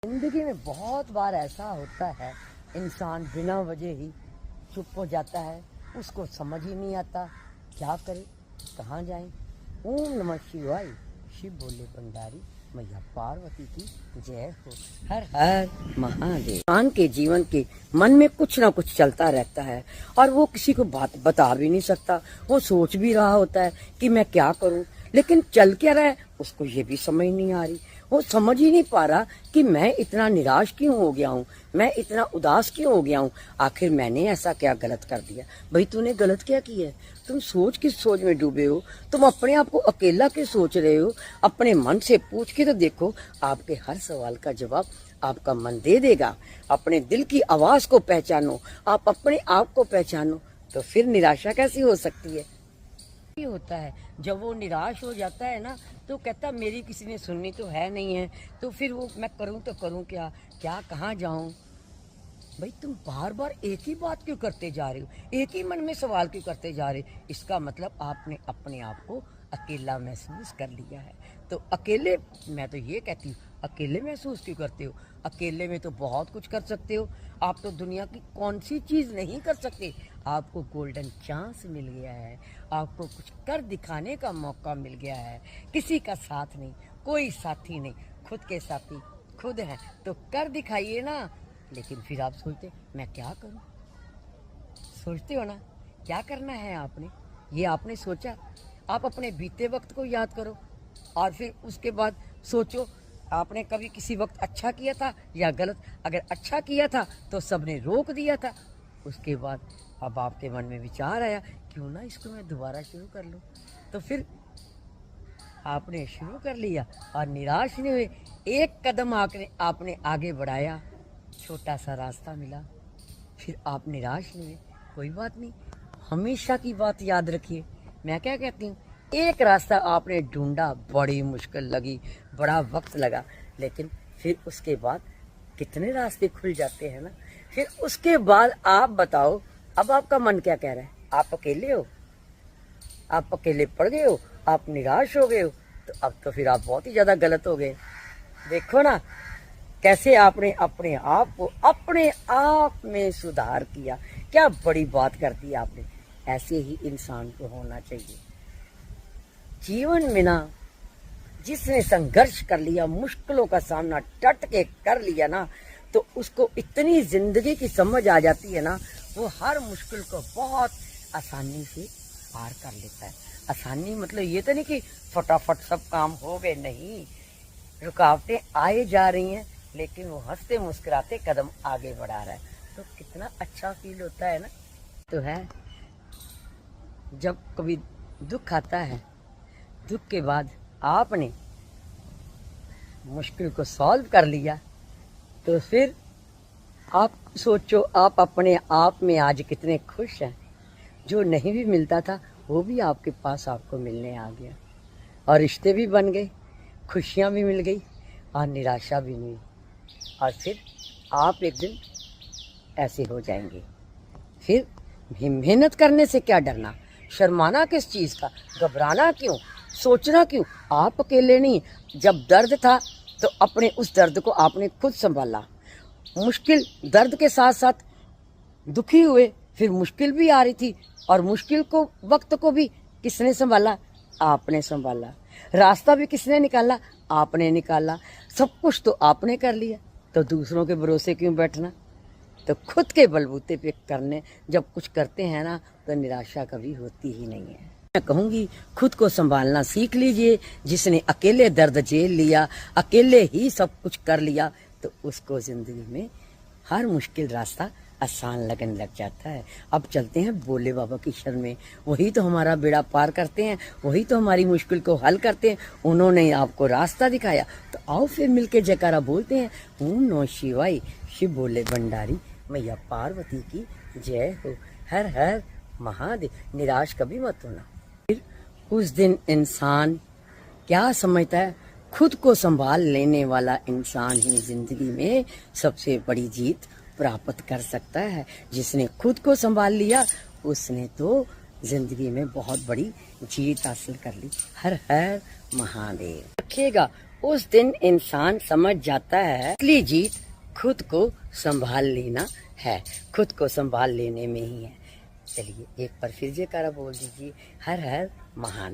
जिंदगी में बहुत बार ऐसा होता है, इंसान बिना वजह ही चुप हो जाता है, उसको समझ ही नहीं आता क्या करे, कहाँ जाए। ओम नमः शिवाय। शिव बोले भंडारी, मैया पार्वती की जय हो। हर हर महादेव। इंसान के जीवन के मन में कुछ ना कुछ चलता रहता है और वो किसी को बात बता भी नहीं सकता। वो सोच भी रहा होता है कि मैं क्या करूं, लेकिन चल क्या रहा है उसको ये भी समझ नहीं आ रही। वो समझ ही नहीं पा रहा कि मैं इतना निराश क्यों हो गया हूँ, मैं इतना उदास क्यों हो गया हूँ। आखिर मैंने ऐसा क्या गलत कर दिया। भाई तूने गलत क्या किया है? तुम सोच किस सोच में डूबे हो? तुम अपने आप को अकेला क्यों सोच रहे हो? अपने मन से पूछ के तो देखो, आपके हर सवाल का जवाब आपका मन दे देगा। अपने दिल की आवाज को पहचानो, आप अपने आप को पहचानो, तो फिर निराशा कैसी हो सकती है। होता है जब वो निराश हो जाता है ना, तो कहता मेरी किसी ने सुननी तो है नहीं है, तो फिर वो मैं करूं तो करूं क्या, कहाँ जाऊं। भाई तुम बार बार एक ही बात क्यों करते जा रहे हो, एक ही मन में सवाल क्यों करते जा रहे हो? इसका मतलब आपने अपने आप को अकेला महसूस कर लिया है। तो अकेले, मैं तो ये कहती हूँ, अकेले महसूस क्यों करते हो? अकेले में तो बहुत कुछ कर सकते हो। आप तो दुनिया की कौन सी चीज़ नहीं कर सकते। आपको गोल्डन चांस मिल गया है, आपको कुछ कर दिखाने का मौका मिल गया है। किसी का साथ नहीं, कोई साथी नहीं, खुद के साथी खुद हैं, तो कर दिखाइए ना। लेकिन फिर आप सोचते मैं क्या करूं, सोचते हो ना क्या करना है आपने, ये आपने सोचा। आप अपने बीते वक्त को याद करो और फिर उसके बाद सोचो आपने कभी किसी वक्त अच्छा किया था या गलत। अगर अच्छा किया था तो सबने रोक दिया था, उसके बाद अब आपके मन में विचार आया क्यों ना इसको मैं दोबारा शुरू कर लूं, तो फिर आपने शुरू कर लिया और निराश नहीं हुए। एक कदम आपने आगे बढ़ाया, छोटा सा रास्ता मिला, फिर आप निराश नहीं हुए। कोई बात नहीं, हमेशा की बात याद रखिए। मैं क्या कहती हूँ, एक रास्ता आपने ढूंढा, बड़ी मुश्किल लगी, बड़ा वक्त लगा, लेकिन फिर उसके बाद कितने रास्ते खुल जाते हैं ना। फिर उसके बाद आप बताओ, अब आपका मन क्या कह रहा है? आप अकेले हो, आप अकेले पड़ गए हो, आप निराश हो गए हो, तो अब तो फिर आप बहुत ही ज्यादा गलत हो गए। देखो ना कैसे आपने अपने आप को अपने आप में सुधार किया, क्या बड़ी बात कर दी आपने। ऐसे ही इंसान को होना चाहिए जीवन में ना। जिसने संघर्ष कर लिया, मुश्किलों का सामना डट के कर लिया ना, तो उसको इतनी जिंदगी की समझ आ जाती है ना, वो हर मुश्किल को बहुत आसानी से पार कर लेता है। आसानी मतलब ये तो नहीं कि फटाफट सब काम हो गए, नहीं, रुकावटें आए जा रही हैं, लेकिन वो हंसते मुस्कुराते कदम आगे बढ़ा रहा है, तो कितना अच्छा फील होता है ना। तो है जब कभी दुख आता है, दुख के बाद आपने मुश्किल को सॉल्व कर लिया, तो फिर आप सोचो आप अपने आप में आज कितने खुश हैं। जो नहीं भी मिलता था वो भी आपके पास आपको मिलने आ गया, और रिश्ते भी बन गए, खुशियाँ भी मिल गई और निराशा भी नहीं। और फिर आप एक दिन ऐसे हो जाएंगे। फिर मेहनत करने से क्या डरना, शर्माना किस चीज़ का, घबराना क्यों, सोचना क्यों। आप अकेले नहीं, जब दर्द था तो अपने उस दर्द को आपने खुद संभाला। मुश्किल दर्द के साथ साथ दुखी हुए, फिर मुश्किल भी आ रही थी, और मुश्किल को वक्त को भी किसने संभाला? आपने संभाला। रास्ता भी किसने निकाला? आपने निकाला। सब कुछ तो आपने कर लिया, तो दूसरों के भरोसे क्यों बैठना। तो खुद के बलबूते पे करने जब कुछ करते हैं ना, तो निराशा कभी होती ही नहीं है। मैं कहूँगी खुद को संभालना सीख लीजिए। जिसने अकेले दर्द झेल लिया, अकेले ही सब कुछ कर लिया, तो उसको जिंदगी में हर मुश्किल रास्ता आसान लगने लग जाता है। अब चलते हैं भोले बाबा की शरण में, वही तो हमारा बेड़ा पार करते हैं, वही तो हमारी मुश्किल को हल करते हैं। उन्होंने आपको रास्ता दिखाया, तो आओ फिर मिलके जयकारा बोलते हैं, ओम नमः शिवाय। शिव बोले भंडारी, मैया पार्वती की जय हो। हर हर महादेव। निराश कभी मत होना। फिर उस दिन इंसान क्या समझता है, खुद को संभाल लेने वाला इंसान ही जिंदगी में सबसे बड़ी जीत प्राप्त कर सकता है। जिसने खुद को संभाल लिया, उसने तो जिंदगी में बहुत बड़ी जीत हासिल कर ली। हर हर महादेव। रखिएगा उस दिन इंसान समझ जाता है असली जीत खुद को संभाल लेना है, खुद को संभाल लेने में ही है। चलिए एक बार फिर जयकारा बोल दीजिए, हर हर महादेव।